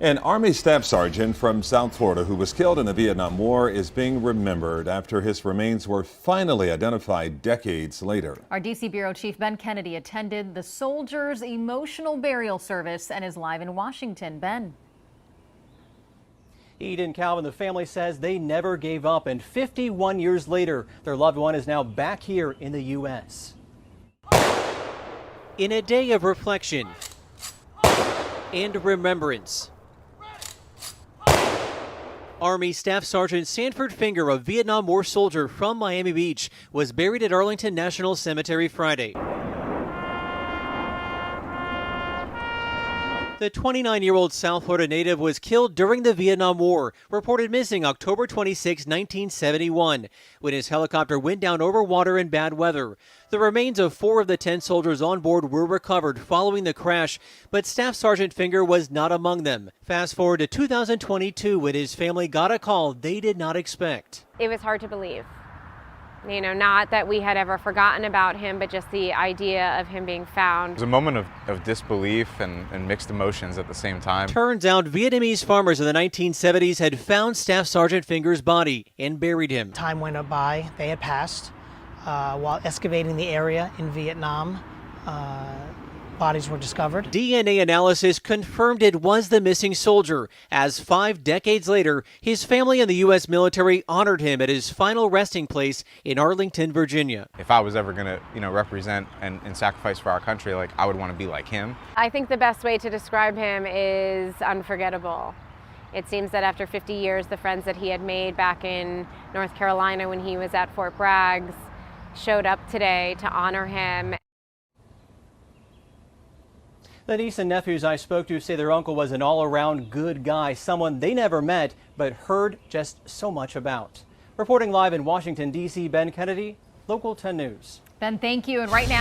An Army Staff Sergeant from South Florida who was killed in the Vietnam War is being remembered after his remains were finally identified decades later. Our D.C. Bureau Chief Ben Kennedy attended the soldier's emotional burial service and is live in Washington. Ben. Eden Calvin, the family says they never gave up, and 51 years later, their loved one is now back here in the U.S. In a day of reflection and remembrance, Army Staff Sergeant Sanford Finger, a Vietnam War soldier from Miami Beach, was buried at Arlington National Cemetery Friday. The 29-year-old South Florida native was killed during the Vietnam War, reported missing October 26, 1971, when his helicopter went down over water in bad weather. The remains of 4 of the 10 soldiers on board were recovered following the crash, but Staff Sergeant Finger was not among them. Fast forward to 2022, when his family got a call they did not expect. It was hard to believe. You know, not that we had ever forgotten about him, but just the idea of him being found. It was a moment of disbelief and mixed emotions at the same time. Turns out Vietnamese farmers in the 1970s had found Staff Sergeant Finger's body and buried him. Time went by, they had passed. While excavating the area in Vietnam, bodies were discovered. DNA analysis confirmed it was the missing soldier, as 5 decades later, his family and the U.S. military honored him at his final resting place in Arlington, Virginia. If I was ever going to, represent and sacrifice for our country, I would want to be like him. I think the best way to describe him is unforgettable. It seems that after 50 years, the friends that he had made back in North Carolina when he was at Fort Bragg showed up today to honor him. The niece and nephews I spoke to say their uncle was an all-around good guy, someone they never met but heard just so much about. Reporting live in Washington, D.C., Ben Kennedy, Local 10 News. Ben, thank you. And right now,